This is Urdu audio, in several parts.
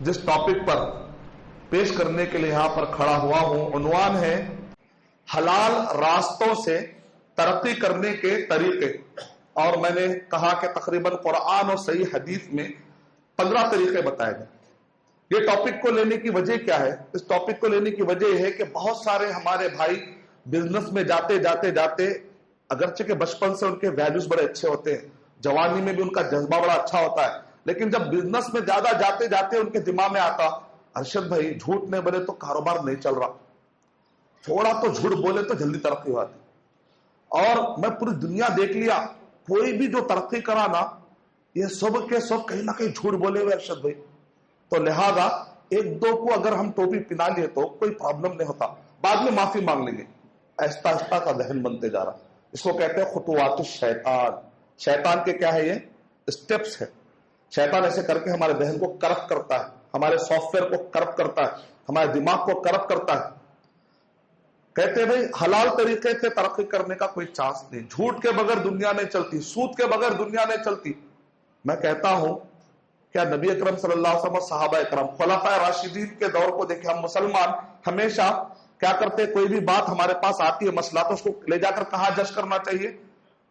جس ٹاپک پر پیش کرنے کے لیے یہاں پر کھڑا ہوا ہوں، عنوان ہے حلال راستوں سے ترقی کرنے کے طریقے. اور میں نے کہا کہ تقریباً قرآن اور صحیح حدیث میں 15 طریقے بتائے گئے. یہ ٹاپک کو لینے کی وجہ کیا ہے؟ اس ٹاپک کو لینے کی وجہ یہ ہے کہ بہت سارے ہمارے بھائی بزنس میں جاتے جاتے اگرچہ کہ بچپن سے ان کے ویلیوز بڑے اچھے ہوتے ہیں، جوانی میں بھی ان کا جذبہ بڑا اچھا ہوتا ہے، لیکن جب بزنس میں زیادہ جاتے ان کے دماغ میں آتا ارشد بھائی جھوٹ نہیں بولے تو کاروبار نہیں چل رہا، تھوڑا تو جھوٹ بولے تو جلدی ترقی ہوتی. اور میں پوری دنیا دیکھ لیا، کوئی بھی جو ترقی کرا نا یہ سب کے سب کہیں نہ کہیں جھوٹ بولے ہوئے ارشد بھائی. تو لہذا ایک دو کو اگر ہم ٹوپی پہنا لیے تو کوئی پرابلم نہیں ہوتا، بعد میں معافی مانگ لیں گے. آہستہ آہستہ کا ذہن بنتے جا رہا، اس کو کہتے ہیں خطوات الشیطان. شیطان کے کیا ہے؟ یہ اسٹیپس ہے. شیطان ایسے کر کے ہمارے ذہن کو کرپٹ کرتا ہے، ہمارے سافٹ ویئر کو کرپٹ کرتا ہے، ہمارے دماغ کو کرپٹ کرتا ہے. کہتے ہیں بھائی حلال طریقے سے ترقی کرنے کا کوئی چانس نہیں، جھوٹ کے بغیر دنیا نہیں چلتی، سود کے بغیر دنیا نہیں چلتی. میں کہتا ہوں کیا نبی اکرم صلی اللہ علیہ وسلم اور صحابہ اکرام خلفائے راشدین کے دور کو دیکھیں. ہم مسلمان ہمیشہ کیا کرتے، کوئی بھی بات ہمارے پاس آتی ہے مسئلہ تو اس کو لے جا کر کہاں جج کرنا چاہیے؟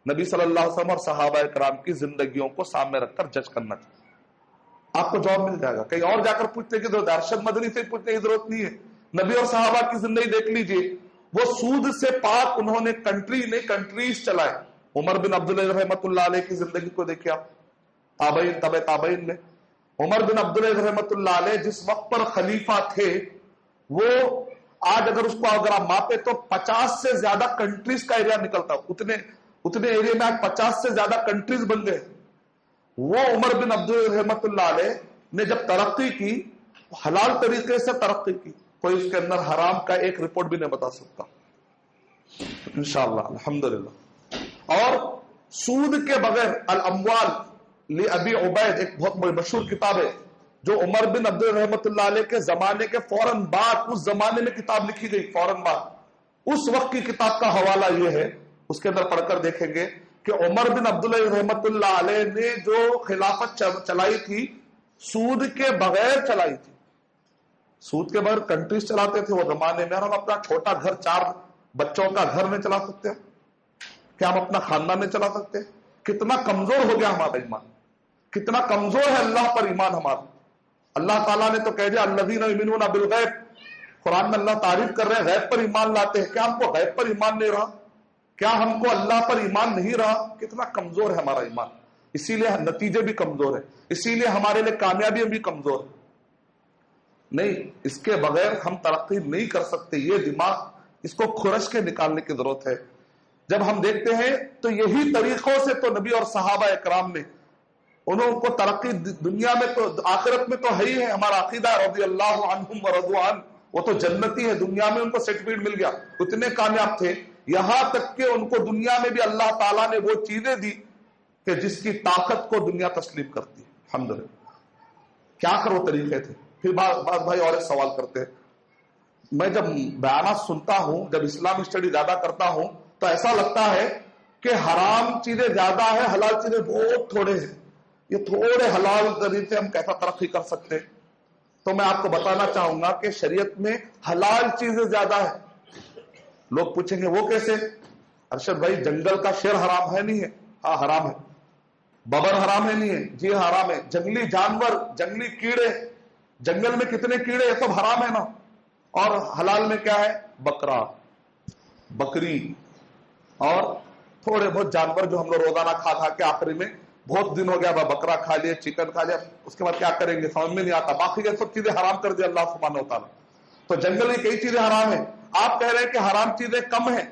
نبی صلی اللہ علیہ وسلم اور صحابہ اکرام کی زندگیوں کو سامنے رکھ کر جج کرنا چاہیے. آپ کو جواب مل جائے گا. کہیں اور جا کر پوچھنے کی ضرورت ہے، ارشد مدنی سے پوچھنے کی ضرورت نہیں ہے. نبی اور صحابہ کی زندگی دیکھ لیجئے، وہ سود سے پاک انہوں نے کنٹریز چلائے. عمر بن عبدالعزیز رحمۃ اللہ علیہ کی زندگی کو دیکھیں آپ، تابعین تابعین میں. عمر بن عبدالعزیز رحمۃ اللہ علیہ جس وقت پر خلیفہ تھے، وہ آج اگر اس کو اگر آپ ماپے تو 50 سے زیادہ کنٹریز کا ایریا نکلتا. اتنے ایریا میں آج 50 سے زیادہ کنٹریز بن گئے. وہ عمر بن عبدالعزیز رحمۃ اللہ علیہ نے جب ترقی کی، حلال طریقے سے ترقی کی. کوئی اس کے اندر حرام کا ایک رپورٹ بھی نہیں بتا سکتا انشاءاللہ الحمدللہ. اور سود کے بغیر الاموال لابی عبید ایک بہت بڑی مشہور کتاب ہے جو عمر بن عبدالعزیز رحمۃ اللہ علیہ کے زمانے کے فوراً بعد، اس زمانے میں کتاب لکھی گئی فوراً بعد، اس وقت کی کتاب کا حوالہ یہ ہے. اس کے اندر پڑھ کر دیکھیں گے کہ عمر بن عبدالعزیز رحمۃ اللہ علیہ نے جو خلافت چلائی تھی سود کے بغیر چلائی تھی. سود کے بغیر کنٹریز چلاتے تھے وہ زمانے میں. ہم اپنا چھوٹا گھر 4 بچوں کا گھر نہیں چلا سکتے؟ کیا ہم اپنا خاندان نہیں چلا سکتے؟ کتنا کمزور ہو گیا ہمارا ایمان، کتنا کمزور ہے اللہ پر ایمان ہمارا. اللہ تعالیٰ نے تو کہہ دیا الذین یؤمنون بالغیب. قرآن میں اللہ تعریف کر رہے ہیں غیب پر ایمان لاتے ہیں. کیا ہم کو غیب پر ایمان نہیں رہا؟ کیا ہم کو اللہ پر ایمان نہیں رہا؟ کتنا کمزور ہے ہمارا ایمان. اسی لیے نتیجے بھی کمزور ہے، اسی لیے ہمارے لیے کامیابی بھی کمزور ہے. نہیں، اس کے بغیر ہم ترقی نہیں کر سکتے. یہ دماغ اس کو کھرش کے نکالنے کی ضرورت ہے. جب ہم دیکھتے ہیں تو یہی طریقوں سے تو نبی اور صحابہ اکرام نے انہوں کو ترقی دنیا میں تو آخرت میں تو ہے ہی ہے. ہمارا عقیدہ رضی اللہ عنہم ورضوا عنہ، وہ تو جنتی ہے، دنیا میں ان کو سرٹیفکیٹ مل گیا، اتنے کامیاب تھے. یہاں تک کہ ان کو دنیا میں بھی اللہ تعالیٰ نے وہ چیزیں دی کہ جس کی طاقت کو دنیا تسلیم کرتی ہے. الحمدللہ. کیا کر وہ طریقے تھے؟ پھر بعض بھائی اور ایک سوال کرتے ہیں. میں جب بیانات سنتا ہوں، جب اسلام اسٹڈی زیادہ کرتا ہوں تو ایسا لگتا ہے کہ حرام چیزیں زیادہ ہیں، حلال چیزیں بہت تھوڑے ہیں. یہ تھوڑے حلال طریقے ہم کیسا ترقی کر سکتے ہیں؟ تو میں آپ کو بتانا چاہوں گا کہ شریعت میں حلال چیزیں زیادہ ہیں. لوگ پوچھیں گے وہ کیسے؟ ارشد بھائی جنگل کا شیر حرام ہے نہیں ہے؟ ہاں حرام ہے. ببر حرام ہے نہیں ہے؟ جی حرام ہے. جنگلی جانور، جنگلی کیڑے، جنگل میں کتنے کیڑے، یہ سب حرام ہے نا. اور حلال میں کیا ہے؟ بکرا، بکری اور تھوڑے بہت جانور جو ہم لوگ روزانہ کھا کے آخری میں بہت دن ہو گیا بکرا کھا لیا، چکن کھا لیا، اس کے بعد کیا کریں گے سمجھ میں نہیں آتا. باقی یہ سب چیزیں حرام کر دیا اللہ سبحانہ و تعالیٰ. تو جنگل میں کئی چیزیں حرام ہیں. آپ کہہ رہے ہیں کہ حرام چیزیں کم ہیں،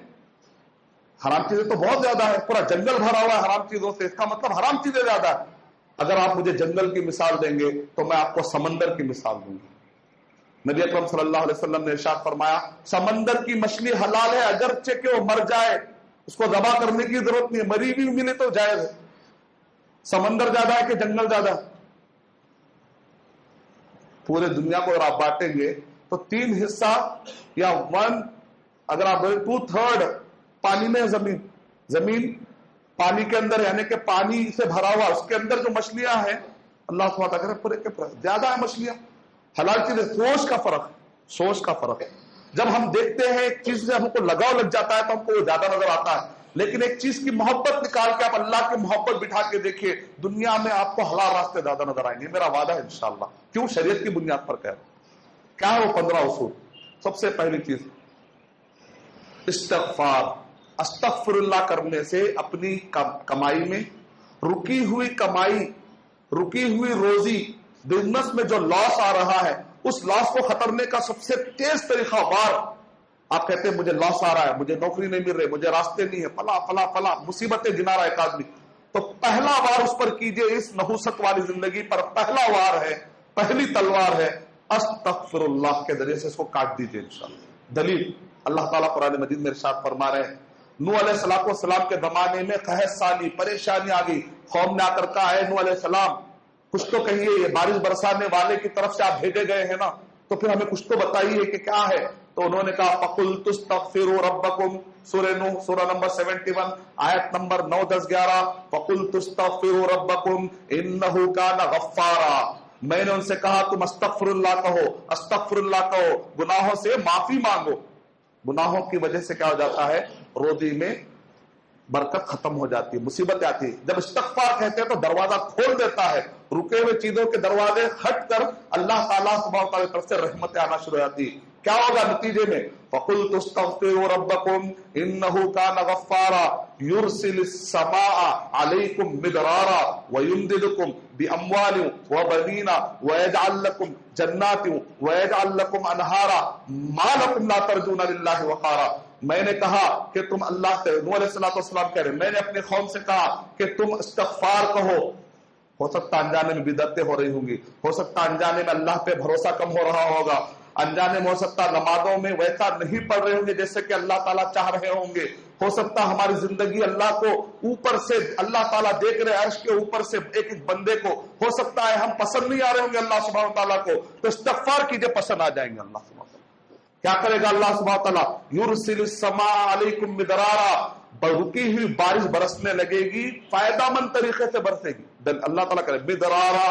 حرام چیزیں تو بہت زیادہ ہے. پورا جنگل بھرا ہوا ہے حرام چیزوں سے، اس کا مطلب حرام چیزیں زیادہ ہے. اگر آپ مجھے جنگل کی مثال دیں گے تو میں آپ کو سمندر کی مثال دوں گا. نبی اکرم صلی اللہ علیہ وسلم نے ارشاد فرمایا سمندر کی مچھلی حلال ہے اگرچہ کہ وہ مر جائے، اس کو ذبح کرنے کی ضرورت نہیں ہے، مری بھی ملے تو جائز ہے. سمندر زیادہ ہے کہ جنگل زیادہ؟ پورے دنیا کو اگر آپ بانٹیں گے تو 3 حصہ یا 1 اگر آپ 2/3 پانی میں ہے. زمین پانی کے اندر یعنی کہ پانی سے بھرا ہوا، اس کے اندر جو مچھلیاں ہیں اللہ سبحانہ وتعالیٰ پورے کے پورے زیادہ ہے مچھلیاں. حلال چیزیں سوچ کا فرق ہے، سوچ کا فرق ہے. جب ہم دیکھتے ہیں ایک چیز سے ہم کو لگاؤ لگ جاتا ہے تو ہم کو وہ زیادہ نظر آتا ہے، لیکن ایک چیز کی محبت نکال کے آپ اللہ کی محبت بٹھا کے دیکھیے، دنیا میں آپ کو حلال راستے زیادہ نظر آئیں گے، میرا وعدہ ہے انشاءاللہ. کیوں؟ شریعت کی بنیاد پر کہہ رہا ہوں. کیا ہے وہ 15 اصول؟ سب سے پہلی چیز استغفار. استغفر اللہ کرنے سے اپنی کمائی میں رکی ہوئی کمائی، رکی ہوئی روزی، بزنس میں جو لاس آ رہا ہے، اس لاس کو خترنے کا سب سے تیز طریقہ وار. آپ کہتے ہیں مجھے لاس آ رہا ہے، مجھے نوکری نہیں مل رہی، مجھے راستے نہیں ہے، فلاں فلاں فلاں مصیبتیں گنا رہا ہے ایک آدمی، تو پہلا وار اس پر کیجئے. اس نحوست والی زندگی پر پہلا وار ہے، پہلی تلوار ہے استغفر اللہ کے ذریعے سے اس کو کاٹ دیجئے انشاءاللہ. دلیل اللہ تعالیٰ قرآن مجید میں ارشاد فرما رہے ہیں، نوح علیہ السلام کے زمانے میں قحط سالی، پریشانی آ گئی، قوم نے آ کر کہا ہے نوح علیہ السلام کچھ تو کہیے، یہ بارش برسانے والے کی طرف سے آپ بھیجے گئے ہیں نا، تو پھر ہمیں کچھ تو بتائیے کہ کیا ہے. تو انہوں نے کہا فَقُلْتُ اسْتَغْفِرُوا رَبَّكُمْ، سورہ نوح سورہ نمبر 71 آیت نمبر 9 10 11. فَقُلْتُ اسْتَغْفِرُوا رَبَّكُمْ إِنَّهُ كَانَ غَفَّارًا. میں نے ان سے کہا تم استغفر اللہ کہو، استغفر اللہ کہو، گناہوں سے معافی مانگو. گناہوں کی وجہ سے کیا ہو جاتا ہے؟ روزی میں برکت ختم ہو جاتی ہے، مصیبت آتی ہے. جب استغفار کہتے ہیں تو دروازہ کھول دیتا ہے، رکے ہوئے چیزوں کے دروازے ہٹ کر اللہ تعالیٰ سبحانہ وتعالیٰ کی طرف سے رحمتیں آنا شروع ہو جاتی. کیا ہوگا نتیجے میں؟ فَقُلْتُ اسْتَغْفِرُوا رَبَّكُمْ إِنَّهُ كَانَ غَفَّارًا يُرْسِلِ السَّمَاءَ عَلَيْكُمْ مِدْرَارًا وَيُمْدِدْكُمْ بِأَمْوَالٍ وَبَنِينَ وَيَجْعَلْ لَكُمْ جَنَّاتٍ وَيَجْعَلْ لَكُمْ أَنْهَارًا مَا لَكُمْ لَا تَرْجُونَ لِلَّهِ وَقَارًا. میں نے کہا کہ تم اللہ سے، نوح علیہ السلام کہہ رہے ہیں، میں نے اپنے قوم سے کہا کہ تم استغفار کہو. ہو سکتا انجانے میں بدعتیں ہو رہی ہوں گی، ہو سکتا انجانے میں اللہ پہ بھروسہ کم ہو رہا ہوگا، انجانے میں ہو سکتا نمازوں میں ویسا نہیں پڑھ رہے ہوں گے جیسے کہ اللہ تعالیٰ چاہ رہے ہوں گے، ہو سکتا ہماری زندگی اللہ کو اوپر سے، اللہ تعالیٰ دیکھ رہے عرش کے اوپر سے ایک ایک بندے کو، ہو سکتا ہے ہم پسند نہیں آ رہے ہوں گے اللہ سبحانہ تعالیٰ کو، تو استغفار کیجئے، پسند آ جائیں گے اللہ سبحانہ. کیا کرے گا اللہ سبحانہ تعالیٰ؟ یرسل السماء علیکم مدرارا، رکی ہوئی بارش برسنے لگے گی، فائدہ مند طریقے سے برسے گی. اللہ تعالیٰ کرے مدرارا،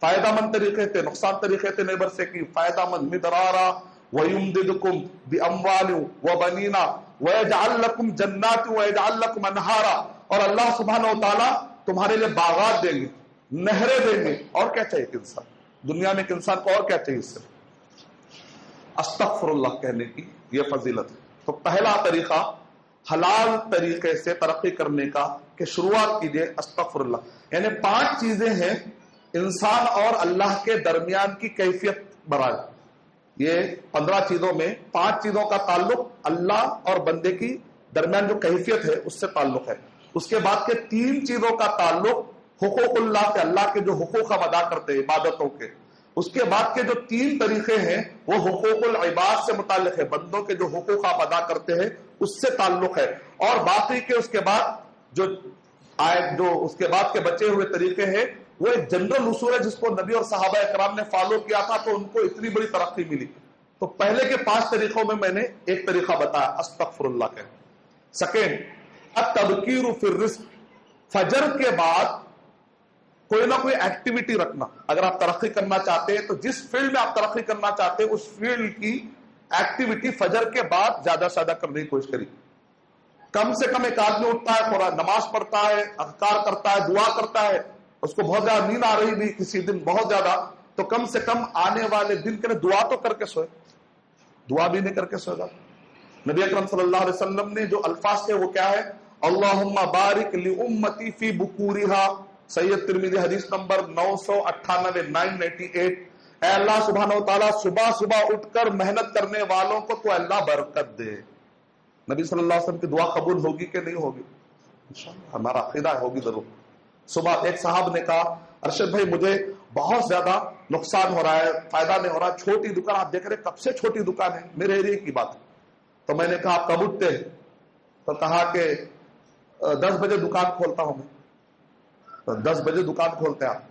فائدہ مند طریقے سے، نقصان طریقے سے نہیں برسے گی، فائدہ مند. مدرارا وَيُمْدِدْكُمْ بِأَمْوَالٍ وَبَنِينَ وَيَجْعَلْ لَكُمْ جَنَّاتٍ وَيَجْعَلْ لَكُمْ أَنْهَارًا. اور اللہ سبحانہ وتعالیٰ تمہارے لیے باغات دیں گے، نہریں دیں گے. اور کیا چاہیے انسان دنیا میں؟ ایک انسان کو اور کیا چاہیے اس سے؟ استغفر اللہ کہنے کی یہ فضیلت ہے. تو پہلا طریقہ حلال طریقے سے ترقی کرنے کا کہ شروعات کیجئے استغفر اللہ. یعنی 5 چیزیں ہیں انسان اور اللہ کے درمیان کی کیفیت برائے. یہ 15 چیزوں میں 5 چیزوں کا تعلق اللہ اور بندے کی درمیان جو کیفیت ہے اس سے تعلق ہے. اس کے بعد کے 3 چیزوں کا تعلق حقوق اللہ سے، اللہ کے جو حقوق ہم ادا کرتے ہیں عبادتوں کے. اس کے بعد کے جو 3 طریقے ہیں وہ حقوق العباد سے متعلق ہے، بندوں کے جو حقوق آپ ادا کرتے ہیں اس سے تعلق ہے. اور باقی کے اس کے بعد جو اس کے بعد کے بچے ہوئے طریقے ہیں وہ ایک جنرل اصول ہے جس کو نبی اور صحابہ اکرام نے فالو کیا تھا تو ان کو اتنی بڑی ترقی ملی. تو پہلے کے 5 طریقوں میں نے ایک طریقہ بتایا استغفر اللہ کا. سیکنڈ التبکیر فی الرزق، فجر کے بعد کوئی نہ کوئی ایکٹیویٹی رکھنا. اگر آپ ترقی کرنا چاہتے ہیں تو جس فیلڈ میں آپ ترقی کرنا چاہتے ہیں اس فیلڈ کی ایکٹیویٹی فجر کے بعد زیادہ سے زیادہ کرنے کی کوشش کریے. کم سے کم ایک آدمی اٹھتا ہے، قرآن نماز پڑھتا ہے، اذکار کرتا ہے، دعا کرتا ہے، اس کو بہت زیادہ نیند آ رہی بھی کسی دن بہت زیادہ، تو کم سے کم آنے والے دن کے لیے دعا تو کر کے سوئے. دعا بھی نہیں کر کے سوئے گا. نبی اکرم صلی اللہ علیہ وسلم نے جو الفاظ تھے وہ کیا ہے؟ اللہم بارک لامتی فی بکورہا، سید ترمذی حدیث نمبر 998 998. اے اللہ سبحانہ وتعالیٰ صبح صبح اٹھ کر محنت کرنے والوں کو تو اللہ برکت دے. نبی صلی اللہ علیہ وسلم کی دعا قبول ہوگی کہ نہیں ہوگی؟ انشاءاللہ ہمارا عقیدہ ہوگی ضرور. صبح ایک صاحب نے کہا ارشد بھائی مجھے بہت زیادہ نقصان ہو رہا ہے، فائدہ نہیں ہو رہا، چھوٹی دکان آپ دیکھ رہے کب سے چھوٹی دکان ہے، میرے ایریے کی بات ہے. تو میں نے کہا آپ کب اٹھتے ہیں؟ تو کہا کہ 10 بجے دکان کھولتا ہوں میں. 10 بجے دکان کھولتے ہیں آپ،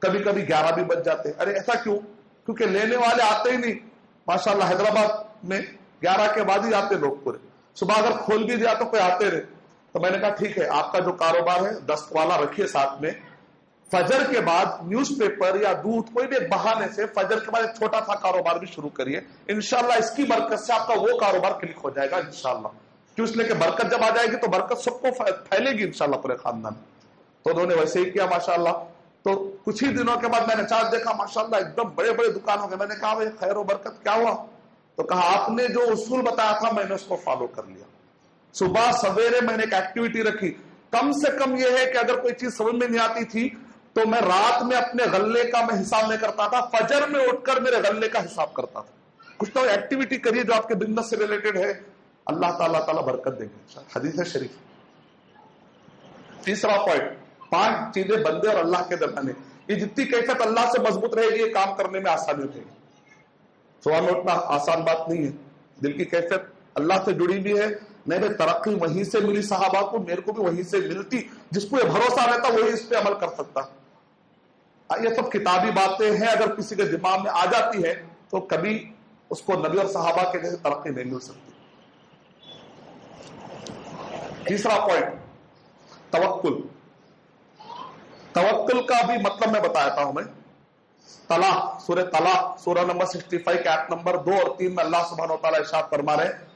کبھی کبھی 11 بھی بج جاتے. ارے ایسا کیوں؟ کیونکہ لینے والے آتے ہی نہیں. ماشاءاللہ حیدرآباد میں 11 کے بعد ہی آتے لوگ پورے. صبح اگر کھول بھی دیا تو کوئی آتے رہے. تو میں نے کہا ٹھیک ہے آپ کا جو کاروبار ہے 10 والا رکھیے ساتھ میں، فجر کے بعد نیوز پیپر یا دودھ کوئی بھی ایک بہانے سے فجر کے بعد ایک چھوٹا سا کاروبار بھی شروع کریے، انشاءاللہ اس کی برکت سے آپ کا وہ کاروبار کلک ہو جائے گا انشاءاللہ. کیوں؟ اس لیے کہ برکت جب آ جائے گی تو برکت سب کو پھیلے گی انشاءاللہ پورے خاندان. تو انہوں نے ویسے ہی کیا ماشاءاللہ. تو کچھ ہی دنوں کے بعد میں نے چارج دیکھا ماشاءاللہ ایک دم بڑے بڑے دکان ہو گئے. میں نے کہا بھائی خیر و برکت کیا ہوا؟ تو کہا آپ نے جو اصول بتایا تھا میں نے اس کو فالو کر لیا. صبح سویرے میں نے ایک ایکٹیویٹی رکھی، کم سے کم یہ ہے کہ اگر کوئی چیز سمجھ میں نہیں آتی تھی تو میں رات میں اپنے غلے کا میں حساب نہیں کرتا تھا، فجر میں اٹھ کر میرے غلے کا حساب کرتا تھا. کچھ تو ایکٹیویٹی کریے جو آپ کے بزنس سے ریلیٹڈ ہے، اللہ تعالیٰ برکت دیں گے. حدیث شریف. تیسرا پوائنٹ، 5 چیزیں بندے اور اللہ کے درمیان. یہ جتنی کیفیت اللہ سے مضبوط رہے گی یہ کام کرنے میں آسانی رہے گی. صبح میں اٹھنا آسان بات نہیں ہے، دل کی کیفیت اللہ سے جڑی بھی ہے. نہیں بھائی ترقی وہیں سے ملی صحابہ کو، میرے کو بھی وہیں سے ملتی. جس کو یہ بھروسہ رہتا وہی اس پہ عمل کر سکتا. یہ سب کتابی باتیں ہیں، اگر کسی کے دماغ میں آ جاتی ہے تو کبھی اس کو نبی اور صحابہ کے جیسے ترقی نہیں مل سکتی. تیسرا پوائنٹ، توکل. توکل کا بھی مطلب میں بتاتا ہوں. میں طلاق، سورہ طلاق سورہ نمبر 65 کے آیت نمبر 2 اور 3 میں اللہ سبحانہ و تعالیٰ ارشاد فرما رہے ہیں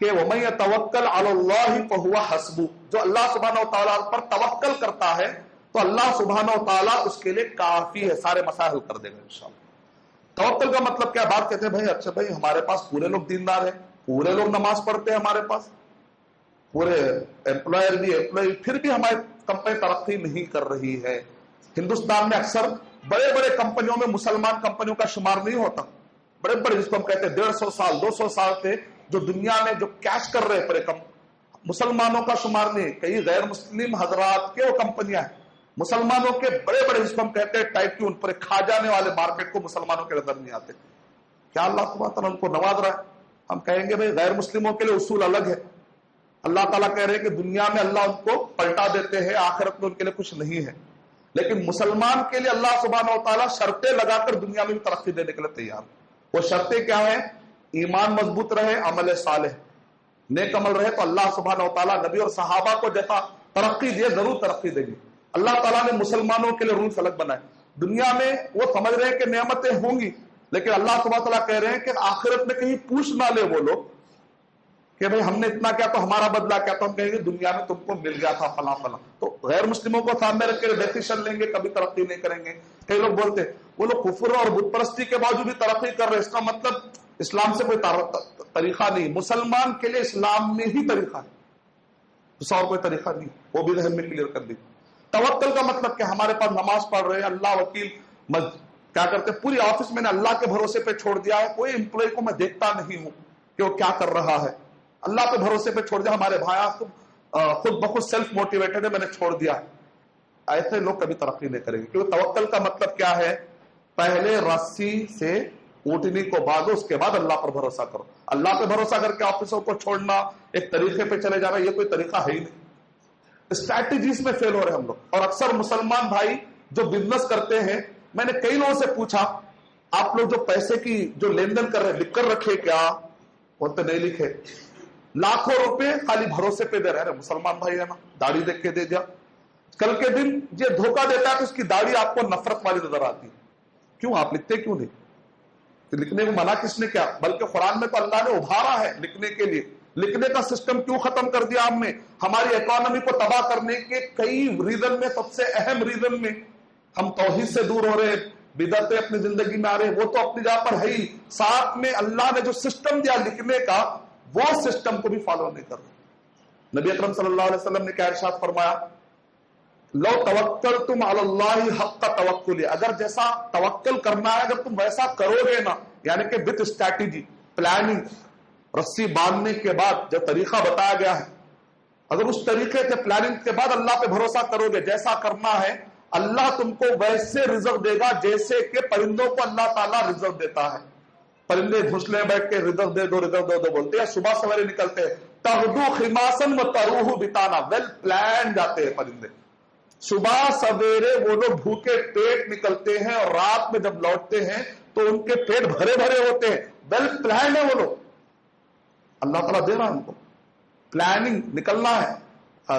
کہ وَمَن يَتَوَكَّلْ عَلَى اللَّهِ فَهُوَ حَسْبُهُ. جو اللہ سبحانہ و تعالیٰ پر توکل کرتا ہے تو اللہ سبحانہ و تعالیٰ اس کے لیے کافی ہے، سارے مسائل حل کر دے گا انشاءاللہ. توکل کا مطلب کیا؟ بات کہتے ہیں بھائی اچھا بھائی ہمارے پاس پورے لوگ دیندار ہیں، پورے لوگ نماز پڑھتے ہیں، ہمارے پاس پورے امپلائر بھی امپلائی، پھر بھی ہماری کمپنی ترقی نہیں کر رہی ہے. ہندوستان میں اکثر بڑے بڑے کمپنیوں میں مسلمان کمپنیوں کا شمار نہیں ہوتا. بڑے بڑے جس کو ہم کہتے ہیں 150 سال 200 سال سے جو دنیا میں جو کیش کر رہے پورے مسلمانوں کا شمار نہیں. کئی غیر مسلم حضرات کے وہ کمپنیاں ہیں. مسلمانوں کے بڑے بڑے جس کو ہم کہتے ہیں ٹائکون، پر کھا جانے والے مارکیٹ کو مسلمانوں کے نظر نہیں آتے. کیا اللہ سبحانہ تعالیٰ ان کو نواز رہا ہے؟ ہم کہیں گے بھائی غیر مسلموں کے لیے اصول الگ ہے. اللہ تعالیٰ کہہ رہے ہیں کہ دنیا میں اللہ ان کو پلٹا دیتے ہیں، آخرت میں ان کے لیے کچھ نہیں ہے. لیکن مسلمان کے لیے اللہ سبحانہ و تعالیٰ شرطیں لگا کر دنیا میں بھی ترقی دینے کے لیے تیار. وہ شرطیں کیا ہیں؟ ایمان مضبوط رہے، عمل صالح نیک عمل رہے تو اللہ سبحانہ و تعالیٰ نبی اور صحابہ کو جیسا ترقی دیے ضرور ترقی دیں گے. اللہ تعالیٰ نے مسلمانوں کے لیے رولز الگ بنائے. دنیا میں وہ سمجھ رہے ہیں کہ نعمتیں ہوں گی، لیکن اللہ سبحانہ و تعالیٰ کہہ رہے ہیں کہ آخرت میں کہیں پوچھ نہ لے وہ لوگ کہ بھئی ہم نے اتنا کیا تو ہمارا بدلہ کیا. تو ہم کہیں گے دنیا میں تم کو مل گیا تھا فلاں فلاں. تو غیر مسلموں کو سامنے رکھ کے ڈیسیشن لیں گے، کبھی ترقی نہیں کریں گے. کئی لوگ بولتے وہ لوگ کفر اور بت پرستی کے باوجود بھی ترقی کر رہے، اس کا مطلب اسلام سے کوئی طریقہ نہیں. مسلمان کے لیے اسلام میں ہی طریقہ ہے، دوسرا اور کوئی طریقہ نہیں. وہ بھی ذہن میں کلیئر کر دی. توکل کا مطلب کہ ہمارے پاس نماز پڑھ رہے ہیں، اللہ وکیل کیا کرتے ہیں پوری آفس میں نے اللہ کے بھروسے پہ چھوڑ دیا ہے. کوئی امپلائی کو میں دیکھتا نہیں ہوں کہ وہ کیا کر رہا ہے، اللہ کے بھروسے پہ چھوڑ دیا. ہمارے بھائی خود بخود سیلف موٹیویٹڈ ہے، میں نے چھوڑ دیا. ایسے لوگ کبھی ترقی نہیں کریں گے. کیونکہ توکل کا مطلب کیا ہے؟ پہلے رسی سے اونٹنی کو باندھو، اس کے بعد اللہ پر بھروسہ کرو. اللہ پہ بھروسہ کر کے آفسوں کو چھوڑنا، ایک طریقے پہ چلے جانا، یہ کوئی طریقہ ہے ہی نہیں. اسٹریٹجیز میں فیل ہو رہے ہم لوگ. اور اکثر مسلمان بھائی جو بزنس کرتے ہیں، میں نے کئی لوگوں سے پوچھا آپ لوگ جو پیسے کی جو لین دین کر رہے ہیں لکھ کر رکھے کیا؟ بولتے نہیں لکھے. لاکھوں روپے خالی بھروسے پہ دے رہے. مسلمان بھائی ہے نا، داڑھی دیکھ کے دے دیا. کل کے دن یہ دھوکہ دیتا ہے تو اس کی داڑھی آپ کو نفرت والی نظر آتی ہے. کیوں آپ لکھتے کیوں نہیں؟ لکھنے کو منع کس نے کیا؟ بلکہ قرآن میں تو اللہ نے ابھارا ہے لکھنے کے لیے. لکھنے کا سسٹم کیوں ختم کر دیا ہم نے؟ ہماری اکانومی کو تباہ کرنے کے کئی ریزن میں سب سے اہم ریزن میں ہم توحید سے دور ہو رہے ہیں، بدعتیں اپنی زندگی میں آ رہے ہیں. وہ تو اپنی جگہ پر ہے ہی، ساتھ میں اللہ نے جو سسٹم دیا لکھنے کا وہ سسٹم کو بھی فالو نہیں کر رہے. نبی اکرم صلی اللہ علیہ وسلم نے کیا ارشاد فرمایا؟ لو توکلتم علی اللہ حق توکل. اگر جیسا توکل کرنا ہے اگر تم ویسا کرو گے نا، یعنی کہ وتھ اسٹریٹجی، پلاننگ، رسی باندھنے کے بعد جو طریقہ بتایا گیا ہے، اگر اس طریقے سے پلاننگ کے بعد اللہ پہ بھروسہ کرو گے، جیسا کرنا ہے اللہ تم کو ویسے رزق دے گا جیسے کہ پرندوں کو اللہ تعالیٰ رزق دیتا ہے. پرندے گھونسلے بیٹھ کے رزق دے دو رزق دے دو بولتے ہیں، صبح سویرے نکلتے ہیں تغدو خماسن و تروح بتانا، ویل پلان جاتے ہیں پرندے. صبح سویرے وہ لوگ بھوکے پیٹ نکلتے ہیں اور رات میں جب لوٹتے ہیں تو ان کے پیٹ بھرے بھرے ہوتے ہیں. ویل پلان ہے وہ لوگ، اللہ تعالیٰ دے رہا ان کو. پلاننگ نکلنا ہے.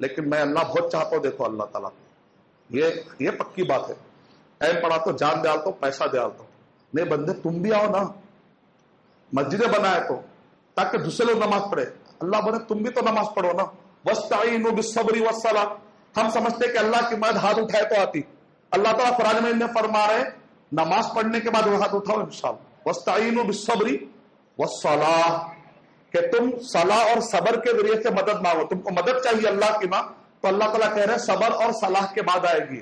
لیکن میں اللہ بہت چاہتا ہوں. دیکھو اللہ تعالیٰ یہ پکی بات ہے. ٹائم پڑا تو جان ڈالتا ہوں, پیسہ ڈالتا ہوں. نہیں بندے تم بھی آؤ نا, مسجدیں بنائے تو تاکہ دوسرے لوگ نماز پڑھے. اللہ بولے تم بھی تو نماز پڑھو نا. وَاسْتَعِينُوا بِالصَّبْرِ وَالصَّلَاةِ. ہم سمجھتے کہ اللہ کی مدد ہاتھ اٹھائے تو آتی. اللہ تعالیٰ قرآن میں فرما رہے نماز پڑھنے کے بعد وہ ہاتھ اٹھاؤ انشاءاللہ. وَاسْتَعِينُوا بِالصَّبْرِ وَالصَّلَاةِ, کہ تم صلاح اور صبر کے ذریعے سے مدد مانگو. تم کو مدد چاہیے اللہ کی ماں, تو اللہ تعالیٰ کہہ رہے ہیں صبر اور صلاح کے بعد آئے گی.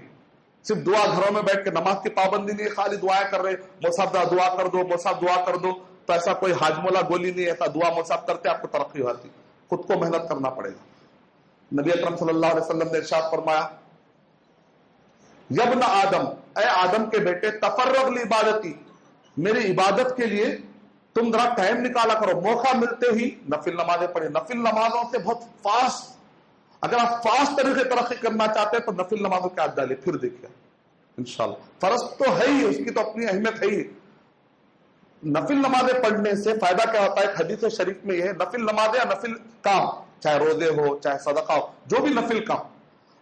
صرف دعا گھروں میں بیٹھ کے نماز کی پابندی نہیں, خالی دعائیں کر رہے مصعب دعا کر دو, مصعب دعا کر دو, تو ایسا کوئی حاجمولا گولی نہیں. ایسا دعا مصعب کرتے آپ کو ترقی ہوتی. خود کو محنت کرنا پڑے گا. نبی اکرم صلی اللہ علیہ وسلم نے ارشاد فرمایا یبن آدم, اے آدم کے بیٹے, تفرغ لعبادتی, میری عبادت کے لیے تم ذرا ٹائم نکالا کرو. موقع ملتے ہی نفل نمازیں پڑھیں. نفل نمازوں سے بہت فاسٹ, اگر آپ فاسٹ طریقے ترقی کرنا چاہتے ہیں تو نفل نمازوں کے ہاتھ ڈالیے, پھر دیکھیے انشاءاللہ. فرض تو ہے ہی, اس کی تو اپنی اہمیت ہے ہی. نفل نمازیں پڑھنے سے فائدہ کیا ہوتا ہے؟ حدیث شریف میں یہ ہے, نفل نمازیں یا نفل کام, چاہے روزے ہو چاہے صدقہ ہو, جو بھی نفل کام,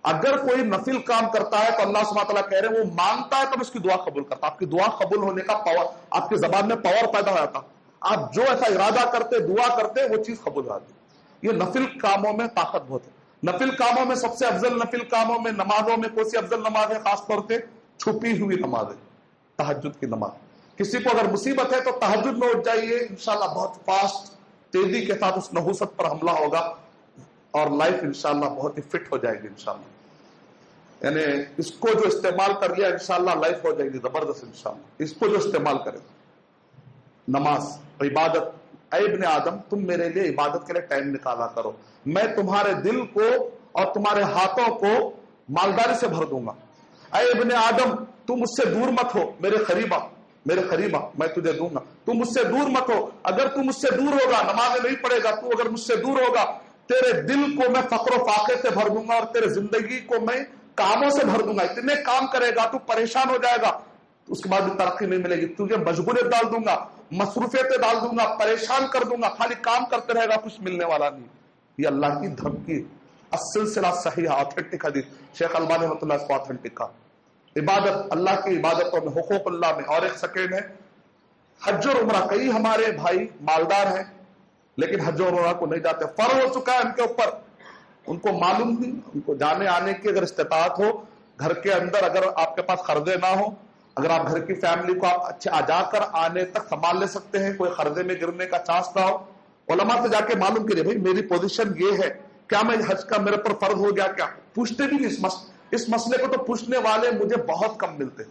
اگر کوئی نفل کام کرتا ہے تو اللہ سبحانہ تعالیٰ کہہ رہے ہیں وہ مانگتا ہے تو اس کی دعا قبول کرتا. آپ کی دعا قبول ہونے کا پاور, آپ کی زبان میں پاور پیدا ہو جاتا. آپ جو ایسا ارادہ کرتے, دعا کرتے, وہ چیز قبول آتی. یہ نفل کاموں میں طاقت بہت ہے. نفل کاموں میں سب سے افضل نفل کاموں میں نمازوں میں کون سی افضل نماز ہے؟ خاص طور پہ چھپی ہوئی نماز ہے, تہجد کی نماز. کسی کو اگر مصیبت ہے تو تہجد میں اٹھ جائیے, انشاءاللہ بہت فاسٹ تیزی کے ساتھ اس نحوست پر حملہ ہوگا اور لائف انشاءاللہ بہت ہی فٹ ہو جائے گی انشاءاللہ. یعنی اس کو جو استعمال کر لیا انشاءاللہ لائف ہو جائے گی زبردست انشاءاللہ. اس کو جو استعمال کرے, نماز, عبادت. اے ابن آدم, تم میرے لیے عبادت کے لیے ٹائم نکالا کرو, میں تمہارے دل کو اور تمہارے ہاتھوں کو مالداری سے بھر دوں گا. اے ابن آدم, تم مجھ سے دور مت ہو, میرے قریبا میں تجھے دوں گا, تم مجھ سے دور مت ہو. اگر تم مجھ سے دور ہوگا, نمازیں نہیں پڑھے گا, تو اگر مجھ سے دور ہوگا, تیرے دل کو میں فقر و فاقے سے بھر دوں گا اور تیرے زندگی کو میں کاموں سے بھر دوں گا. اتنے کام کرے گا تو پریشان ہو جائے گا, اس کے بعد بھی ترقی نہیں ملے گی. تجھے مشغولیت ڈال دوں گا, مصروفیتیں ڈال دوں گا, پریشان کر دوں گا, خالی کام کرتے رہے گا, کچھ ملنے والا نہیں. یہ اللہ کی دھمکی. السلسلہ صحیح آتھینٹک حدیث, شیخ البانی رحمۃ اللہ اس کو آتھینٹک کہا. عبادت, اللہ کی عبادتوں میں, حقوق اللہ میں. اور ایک سیکنڈ ہے حج اور عمرہ. کئی ہمارے بھائی مالدار ہیں لیکن حج اور عمرہ کو نہیں جاتے. فرض ہو چکا ہے ان کے اوپر, ان کو معلوم نہیں, ان کو جانے آنے کی اگر استطاعت ہو, گھر کے اندر اگر آپ کے پاس قرضے نہ ہو, اگر آپ گھر کی فیملی کو آپ اچھے جا کر آنے تک سنبھال لے سکتے ہیں, کوئی قرضے میں گرنے کا چانس نہ ہو, علماء سے جا کے معلوم کریے بھائی میری پوزیشن یہ ہے, کیا میں حج کا میرے پر فرض ہو گیا کیا؟ پوچھتے بھی نہیں اس مسئلے کو, تو پوچھنے والے مجھے بہت کم ملتے ہیں.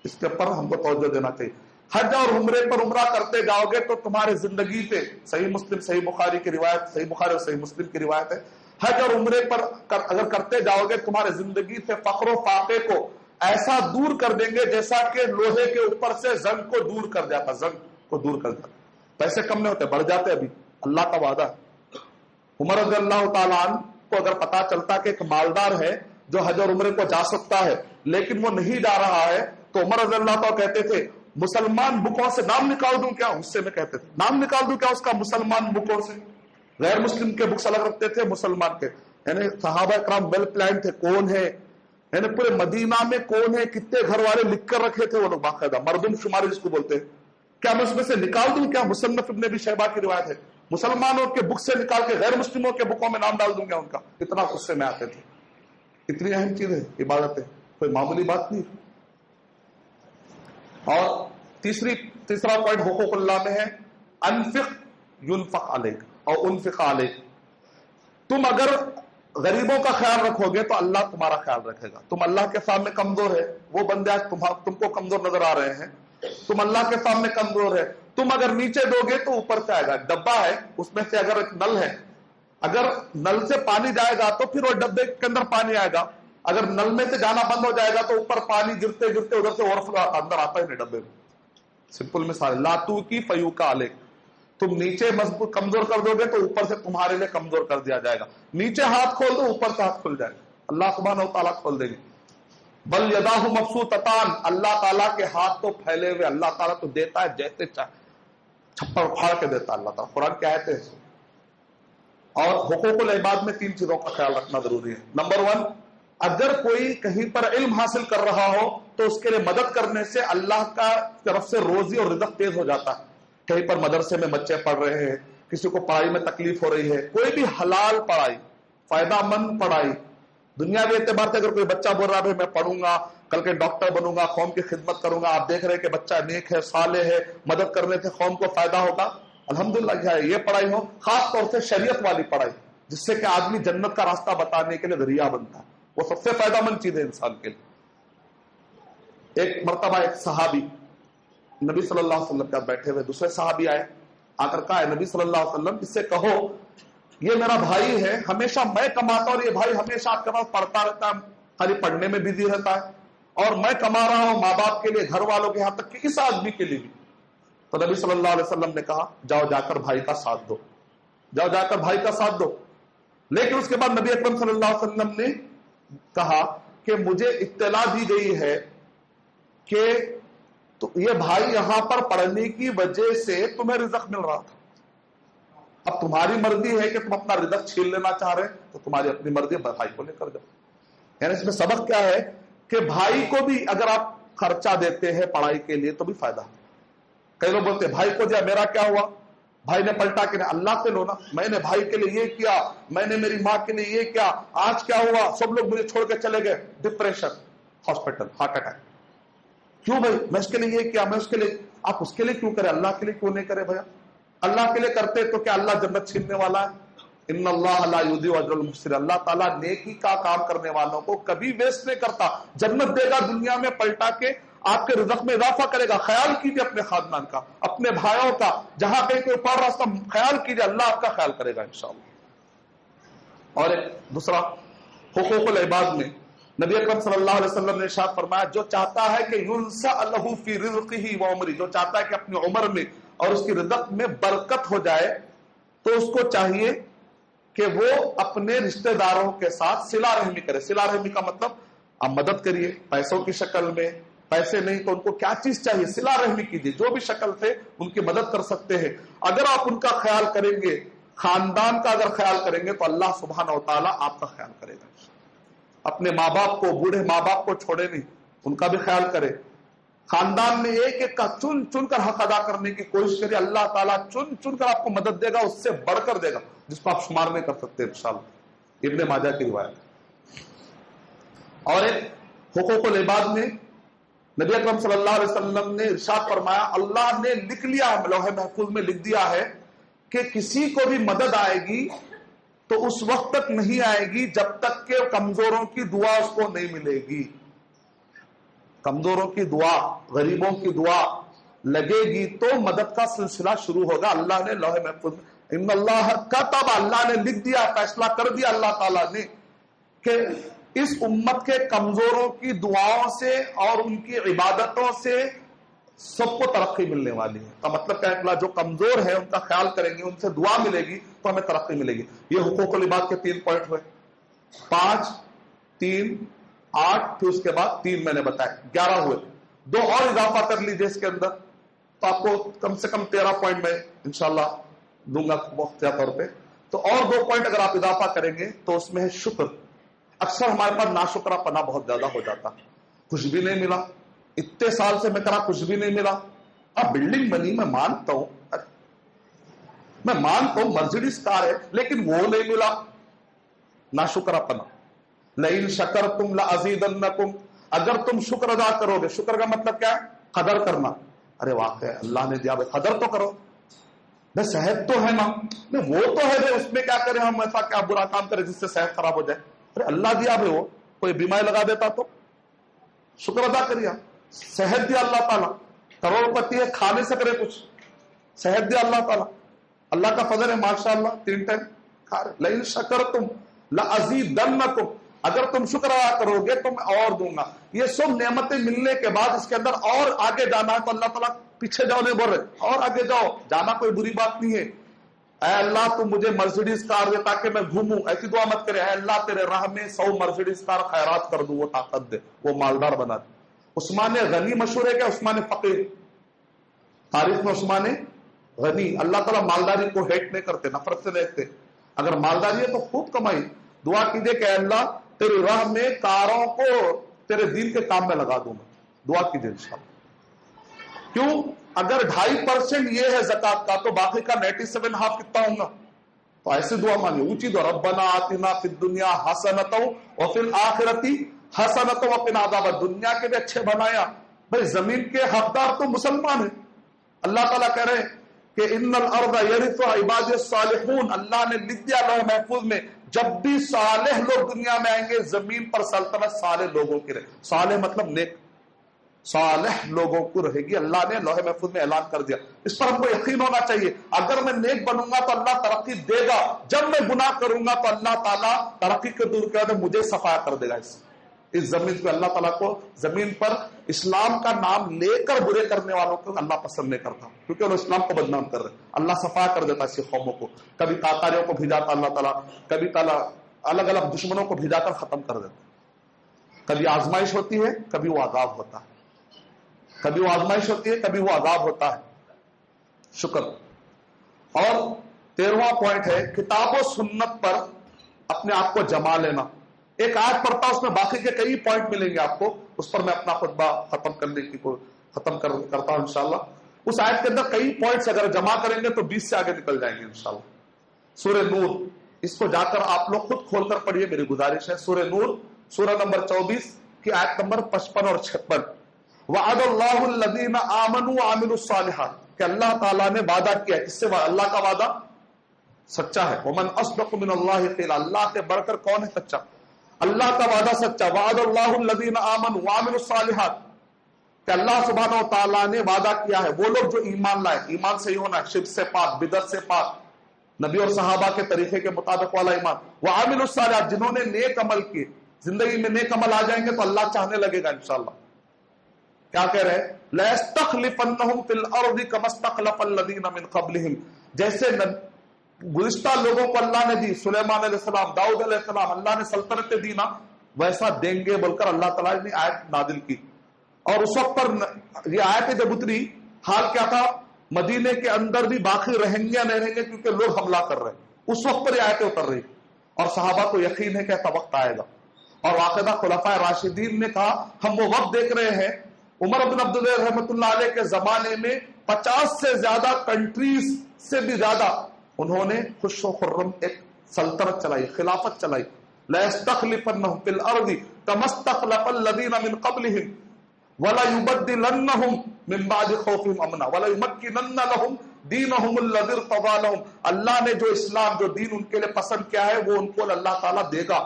اس کے اوپر ہم کو توجہ دینا چاہیے. حج اور عمرے پر عمرہ کرتے جاؤ گے تو تمہارے زندگی پہ, صحیح مسلم صحیح بخاری کی روایت, صحیح بخاری اور صحیح مسلم کی روایت ہے, حج اور عمرے پر اگر کرتے جاؤ گے تمہارے زندگی سے فقر و فاقے کو ایسا دور کر دیں گے جیسا کہ لوہے کے اوپر سے زنگ کو دور کر جاتا, زنگ کو دور کر جاتا. پیسے کم نہیں ہوتے, بڑھ جاتے. ابھی اللہ کا وعدہ ہے. عمر رضی اللہ تعالیٰ عنہ کو اگر پتا چلتا کہ ایک مالدار ہے جو حج اور عمرے کو جا سکتا ہے لیکن وہ نہیں جا رہا ہے, تو عمر رضی اللہ تعالیٰ کہتے تھے مسلمان بکوں سے نام نکال دوں کیا؟ غصے میں کہتے تھے نام نکال دوں کیا اس کا مسلمان بکوں سے؟ غیر مسلم کے بکس الگ رکھتے تھے, مسلمان کے. یعنی صحابہ کرام ویل پلان تھے, کون ہے, یعنی پورے مدینہ میں کون ہے, کتنے گھر والے لکھ کر رکھے تھے وہ لوگ باقاعدہ, مردم شماری جس کو بولتے ہیں. کیا میں اس میں سے نکال دوں کیا؟ مصنف ابن ابی شیبہ کی روایت ہے, مسلمانوں کے بک سے نکال کے غیر مسلموں کے بکوں میں نام ڈال دوں گا ان کا. اتنا غصے میں آتے تھے. اتنی اہم چیز ہے عبادت ہے, کوئی معمولی بات نہیں. اور تیسرا پوائنٹ حقوق اللہ میں ہے انفق ينفق علیک اور انفق علیک. تم اگر غریبوں کا خیال رکھو گے تو اللہ تمہارا خیال رکھے گا. تم اللہ کے سامنے کمزور ہے, وہ بندے آج تم کو کمزور نظر آ رہے ہیں, تم اللہ کے سامنے کمزور ہے. تم اگر نیچے دو گے تو اوپر سے آئے گا. ڈبہ ہے, اس میں سے اگر ایک نل ہے, اگر نل سے پانی جائے گا تو پھر وہ ڈبے کے اندر پانی آئے گا. اگر نل میں سے جانا بند ہو جائے گا تو اوپر پانی گرتے گرتے ادھر سے اوور فلو اندر آتا ہی نہیں ڈبے میں. سمپل مثال, لاتو کی فیوکا علیک. تم نیچے مضبوط کمزور کر دو گے تو اوپر سے تمہارے لیے کمزور کر دیا جائے گا. نیچے ہاتھ کھول دو, اوپر سے ہاتھ کھل جائے گا, اللہ سبحانہ و تعالیٰ کھول دیں گے. بل یداہ مبسوطتان, اللہ تعالیٰ کے ہاتھ تو پھیلے ہوئے, اللہ تعالیٰ تو دیتا ہے جیسے چاہے, چھپر اکھاڑ کے دیتا اللہ تعالیٰ. قرآن کیا کہتے ہیں, اور حقوق العباد میں 3 چیزوں کا خیال رکھنا ضروری ہے. نمبر 1، اگر کوئی کہیں پر علم حاصل کر رہا ہو تو اس کے لیے مدد کرنے سے اللہ کا طرف سے روزی اور رزق تیز ہو جاتا ہے. کہیں پر مدرسے میں بچے پڑھ رہے ہیں، کسی کو پڑھائی میں تکلیف ہو رہی ہے، کوئی بھی حلال پڑھائی، فائدہ مند پڑھائی، دنیاوی اعتبار سے اگر کوئی بچہ بول رہا ہے میں پڑھوں گا، کل کے ڈاکٹر بنوں گا، قوم کی خدمت کروں گا، آپ دیکھ رہے ہیں کہ بچہ نیک ہے، صالح ہے، مدد کرنے سے قوم کو فائدہ ہوگا، الحمدللہ. یہ پڑھائی ہو، خاص طور سے شریعت والی پڑھائی جس سے کہ آدمی جنت کا راستہ بتانے کے لیے ذریعہ بنتا ہے، وہ سب سے فائدہ مند چیز ہے انسان کے لیے. ایک مرتبہ ایک صحابی نبی صلی اللہ علیہ وسلم کے بیٹھے ہوئے، دوسرے صحابی آئے، آ کر کہا ہے نبی صلی اللہ علیہ وسلم اس سے کہو یہ میرا بھائی ہے، ہمیشہ میں کماتا ہوں اور یہ بھائی ہمیشہ آپ کے پاس پڑھتا رہتا ہے، خالی پڑھنے میں بزی رہتا ہے، اور میں کما رہا ہوں ماں باپ کے لیے، گھر والوں کے، یہاں تک کہ اس آدمی کے لیے بھی. تو نبی صلی اللہ علیہ وسلم نے کہا جاؤ جا کر بھائی کا ساتھ دو، جاؤ جا کر بھائی کا ساتھ دو. لیکن اس کے بعد نبی اکرم صلی اللہ علیہ وسلم نے کہا کہ مجھے اطلاع دی گئی ہے کہ تو یہ بھائی یہاں پر پڑھنے کی وجہ سے تمہیں رزق مل رہا تھا، اب تمہاری مرضی ہے کہ تم اپنا رزق چھین لینا چاہ رہے تو تمہاری اپنی مرضی، بھائی کو لے کر جاؤ. یعنی اس میں سبق کیا ہے کہ بھائی کو بھی اگر آپ خرچہ دیتے ہیں پڑھائی کے لیے تو بھی فائدہ. کئی لوگ بولتے ہیں بھائی کو دیا میرا کیا ہوا، بھائی نے پلٹا کہ اللہ سے لو نا، میں نے بھائی کے لیے یہ کیا، میں نے میری ماں کے لیے یہ کیا، آج کیا ہوا، سب لوگ مجھے چھوڑ کے چلے گئے، ڈپریشن، ہاسپٹل، ہارٹ اٹیک. کیوں بھائی، میں اس کے لیے یہ کیا، میں اس کے لیے، آپ اس کے لیے کیوں کرے، اللہ کے لیے کیوں نہیں کرے بھیا؟ اللہ کے لیے کرتے تو کیا اللہ جنت چھیننے والا ہے؟ ان اللہ لا یضیع اجر المحسنین، اللہ تعالیٰ نیکی کا کام کرنے والوں کو کبھی ویسٹ نہیں کرتا، جنت دے گا دنیا میں پلٹا کے، آپ کے رزق میں اضافہ کرے گا. خیال کیجیے اپنے خاندان کا، اپنے بھائیوں کا، جہاں کہیں کوئی پڑھ راستہ خیال کیجیے، اللہ آپ کا خیال کرے گا انشاءاللہ. اور ایک دوسرا حقوق العباد میں نبی اکرم صلی اللہ علیہ وسلم نے ارشاد فرمایا جو چاہتا ہے کہ ینسأ لہ فی رزقہ وعمرہ، جو چاہتا ہے کہ اپنی عمر میں اور اس کی رزق میں برکت ہو جائے تو اس کو چاہیے کہ وہ اپنے رشتہ داروں کے ساتھ صلہ رحمی کرے. صلہ رحمی کا مطلب آپ مدد کریے پیسوں کی شکل میں، پیسے نہیں تو ان کو کیا چیز چاہیے، صلہ رحمی کیجیے، جو بھی شکل سے ان کی مدد کر سکتے ہیں. اگر آپ ان کا خیال کریں گے، خاندان کا اگر خیال کریں گے تو اللہ سبحانہ و تعالیٰ آپ کا خیال کرے گا. اپنے ماں باپ کو، بوڑھے ماں باپ کو چھوڑے نہیں، ان کا بھی خیال کرے. خاندان میں ایک ایک کا چن چن کر حق ادا کرنے کی کوشش کرے، اللہ تعالیٰ چن چن کر آپ کو مدد دے گا، اس سے بڑھ کر دے گا جس کو آپ شمار نہیں کر سکتے انشاءاللہ. ابن ماجہ کی روایت. اور ایک حقوق العباد میں نبی اکرم صلی اللہ علیہ وسلم نے ارشاد فرمایا، اللہ نے لکھ لیا، لوح محفوظ میں لکھ دیا ہے کہ کسی کو بھی مدد آئے گی تو اس وقت تک نہیں آئے گی جب تک کہ کمزوروں کی دعا اس کو نہیں ملے گی. کمزوروں کی دعا، غریبوں کی دعا لگے گی تو مدد کا سلسلہ شروع ہوگا. اللہ نے لوح محفوظ میں ان اللہ کتب، اللہ نے لکھ دیا، فیصلہ کر دیا اللہ تعالیٰ نے کہ اس امت کے کمزوروں کی دعاؤں سے اور ان کی عبادتوں سے سب کو ترقی ملنے والی ہے. کا مطلب کیا ہے، جو کمزور ہے ان کا خیال کریں گے، ان سے دعا ملے گی تو ہمیں ترقی ملے گی. یہ حقوق العباد کے 3 پوائنٹ ہوئے، 5، 3، 8، پھر اس کے بعد 3 میں نے بتایا، 11 ہوئے. 2 اور اضافہ کر لیجیے اس کے اندر تو آپ کو کم سے کم 13 پوائنٹ میں انشاءاللہ دوں گا مختلف طور پہ. تو اور 2 پوائنٹ اگر آپ اضافہ کریں گے تو اس میں ہے شکر. اکثر ہمارے پاس ناشکرہ پنا بہت زیادہ ہو جاتا، کچھ بھی نہیں ملا، اتنے سال سے میں کرا کچھ بھی نہیں ملا. اب بلڈنگ بنی، میں مانتا ہوں، میں مانتا ہوں مرسیڈیز کار ہے، لیکن وہ نہیں ملا، ناشکرہ پنا. لئن شکرتم لازیدنکم، اگر تم شکر ادا کرو گے، شکر کا مطلب کیا ہے، قدر کرنا. ارے واقعی اللہ نے دیا، قدر تو کرو. میں صحت تو ہے نا، وہ تو ہے، اس میں کیا کریں ہم، ایسا کیا برا کام کریں جس سے صحت خراب ہو جائے. ارے اللہ دیا بھی، وہ کوئی بیماری لگا دیتا تو شکر ادا کریے. صحت دیا اللہ تعالیٰ، کروڑ پتی ہے، کھا نہیں سک رہے کچھ، صحت دیا اللہ تعالیٰ، اللہ کا فضل ہے ماشاءاللہ، 3 ٹائم کھا رہے. لئن شکرتم لازیدنکم، اگر تم شکر ادا کرو گے تو میں اور دوں گا. یہ سب نعمتیں ملنے کے بعد اس کے اندر اور آگے جانا ہے تو اللہ تعالیٰ پیچھے جاؤ نہیں بول رہے، اور آگے جاؤ، جانا کوئی بری بات نہیں ہے. اے اللہ تم مجھے مرسیڈیز کار دے تاکہ میں گھوموں، ایسی دعا مت کرے. اے اللہ تیرے راہ میں 100 مرسیڈیز کار خیرات کر دوں، وہ طاقت دے، وہ مالدار بنا دے. عثمان غنی مشہور ہے کیا؟ عثمان فقیر، تاریخ میں عثمان غنی. اللہ تعالیٰ مالداری کو ہیٹ نہیں کرتے، نفرت سے دیکھتے. اگر مالداری ہے تو خوب کمائی. دعا کیجئے کہ اللہ تیری راہ میں کاروں کو تیرے دین کے کام میں لگا دوں گا. دعا کیجئے انشاءاللہ. کیوں؟ اگر 2.5% یہ ہے زکات کا تو باقی کا 97.5 کتنا ہوں گا؟ تو ایسی دعا مانگی اونچی دعا ربنا آتنا فی الدنیا حسنۃ وفی الآخرۃ حسنۃ وقنا عذاب النار. دنیا کے بھی اچھے بنایا. بھائی زمین کے حقدار تو مسلمان ہیں. اللہ تعالیٰ کہہ رہے ہیں کہ ان الارض یرثها عبادی الصالحون. اللہ نے لکھ دیا لوح محفوظ میں جب بھی صالح لوگ دنیا میں آئیں گے زمین پر سلطنت صالح لوگوں کی رہے. صالح مطلب نیک، صالح لوگوں کو رہے گی. اللہ نے لوح محفوظ میں اعلان کر دیا. اس پر ہم کو یقین ہونا چاہیے. اگر میں نیک بنوں گا تو اللہ ترقی دے گا. جب میں گناہ کروں گا تو اللہ تعالیٰ ترقی کے دور کے بعد مجھے صفا کر دے گا. اس زمین پہ اللہ تعالیٰ کو زمین پر اسلام کا نام لے کر برے کرنے والوں کو اللہ پسند نہیں کرتا، کیونکہ وہ اسلام کو بدنام کر رہے. اللہ صفا کر دیتا ایسی قوموں کو. کبھی تاتاریوں کو بھیجاتا اللہ تعالیٰ، کبھی تعالیٰ الگ الگ دشمنوں کو بھیجا کر ختم کر دیتا. کبھی آزمائش ہوتی ہے، کبھی وہ عذاب ہوتا ہے. کبھی وہ آزمائش ہوتی ہے، کبھی وہ عذاب ہوتا ہے. شکر. اور 13واں پوائنٹ ہے کتاب و سنت پر اپنے آپ کو جما لینا. ایک آیت پڑھتا اس میں باقی کے کئی پوائنٹ ملیں گے آپ کو. اس پر میں اپنا خطبہ ختم کرنے کی کرتا ہوں انشاءاللہ. اس آیت کے اندر کئی پوائنٹس اگر جمع کریں گے تو 20 سے آگے نکل جائیں گے انشاءاللہ. سورہ نور، اس کو جا کر آپ لوگ خود کھول کر پڑھیے، میری گزارش ہے. سورہ نور سورہ نمبر 24 کی آیت نمبر 55 اور 56. وعد اللہ الذین آمنوا وعملوا الصالحات، کہ اللہ تعالیٰ نے وعدہ کیا. کس سے؟ اللہ کا وعدہ سچا ہے. ومن اصدق من اللہ قیلا، اللہ سے بڑھ کر کون ہے سچا؟ اللہ کا وعدہ سچا. وعد اللہ الذین آمنوا وعملوا الصالحات، کہ اللہ سبحانہ و تعالیٰ نے وعدہ کیا ہے وہ لوگ جو ایمان لائے. ایمان صحیح ہونا ہے، شرک سے پاک، بدعت سے پاک، نبی اور صحابہ کے طریقے کے مطابق والا ایمان. وعملوا الصالحات، جنہوں نے نیک عمل کیے. زندگی میں نیک عمل آ جائیں گے تو اللہ چاہنے لگے گا انشاءاللہ. کیا کہہ رہے ہیں؟ لَيَسْتَخْلِفَنَّهُمْ فِي الْأَرْضِ كَمَا اسْتَخْلَفَ الَّذِينَ مِنْ قَبْلِهِمْ. جیسے گزشتہ لوگوں کو اللہ نے دی، سلیمان علیہ السلام، داؤد علیہ السلام، اللہ نے سلطنتیں دی نا، ویسا دیں گے بول کر اللہ تعالیٰ نے آیت نازل کی. اور اس وقت پر یہ آیت جب اتری، حال کیا تھا؟ مدینے کے اندر بھی باقی رہیں گے یا نہیں رہیں گے، کیونکہ لوگ حملہ کر رہے ہیں. اس وقت پر یہ آیتیں اتر رہی اور صحابہ کو یقین ہے کہ ایسا وقت آئے گا. اور واقعہ خلفائے راشدین نے کہا ہم وہ وقت دیکھ رہے ہیں. عمر بن عبداللہ رحمۃ اللہ علیہ کے زمانے میں 50 سے زیادہ کنٹریز سے بھی زیادہ انہوں نے خوش و خرم ایک سلطنت چلائی، خلافت چلائی. لَيَسْتَخْلِفَنَّهُمْ فِي الْأَرْضِ كَمَا اسْتَخْلَفَ الَّذِينَ مِنْ قَبْلِهِمْ وَلَيُبَدِّلَنَّهُمْ مِنْ بَعْدِ خَوْفِهِمْ أَمْنًا وَلَيُمَكِّنَنَّ لَهُمْ دِينَهُمُ الَّذِي ارْتَضَىٰ لَهُمْ. اللہ نے جو اسلام، جو دین ان کے لیے پسند کیا ہے وہ ان کو اللہ تعالیٰ دے گا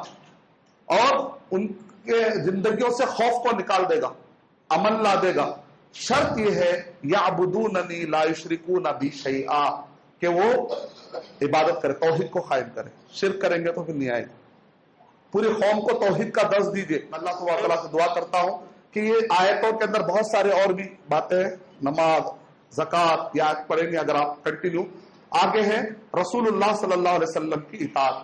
اور ان کے زندگیوں سے خوف کو نکال دے گا، امن لا دے گا. شرط یہ ہے یعبدوننی لا یشرکون بی شیئا، کہ وہ عبادت کرے، توحید کو قائم کرے. شرک کریں گے تو پھر نہیں آئے گا. پوری قوم کو توحید کا درس دیجیے. میں اللہ سبحانہ وتعالیٰ سے دعا کرتا ہوں کہ یہ آیتوں کے اندر بہت سارے اور بھی باتیں ہیں، نماز، زکوٰۃ، یہ آیت پڑھیں گے اگر آپ کنٹینیو. آگے ہے رسول اللہ صلی اللہ علیہ وسلم کی اطاعت.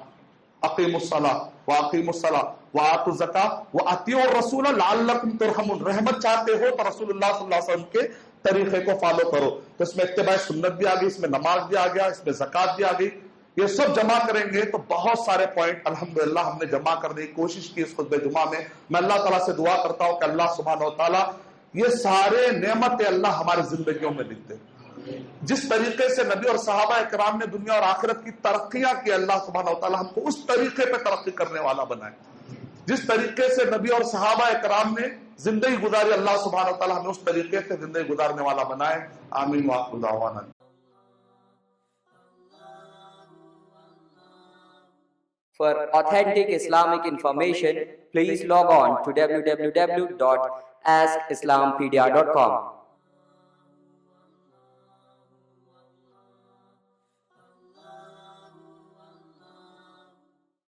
اقیموا الصلاۃ واقیموا الصلاۃ وآتوا الزکاۃ واطیعوا الرسول لعلکم ترحمون. رحمت چاہتے ہو تو رسول اللہ صلی اللہ علیہ وسلم کے طریقے کو فالو کرو. تو اس میں اتباع سنت بھی آ گئی، اس میں نماز بھی آ گیا، اس میں زکوٰۃ بھی آ گئی. یہ سب جمع کریں گے تو بہت سارے پوائنٹ الحمدللہ ہم نے جمع کرنے کی کوشش کی اس خطبہ جمعہ میں. میں اللہ تعالیٰ سے دعا کرتا ہوں کہ اللہ سبحانہ و تعالیٰ یہ سارے نعمتیں اللہ ہماری زندگیوں میں لکھ دے. جس طریقے سے نبی اور صحابہ اکرام نے دنیا اور آخرت کی ترقیاں کی، اللہ سبحانہ و تعالیٰ ہم کو اس طریقے پہ ترقی کرنے والا بنائے. جس طریقے سے نبی اور صحابہ اکرام نے زندگی گزاری، اللہ سبحانہ و تعالیٰ ہمیں اس طریقے سے زندگی گزارنے والا بنائے. آمین وآخر دعوانا. For authentic Islamic information, please log on to www.askislampedia.com.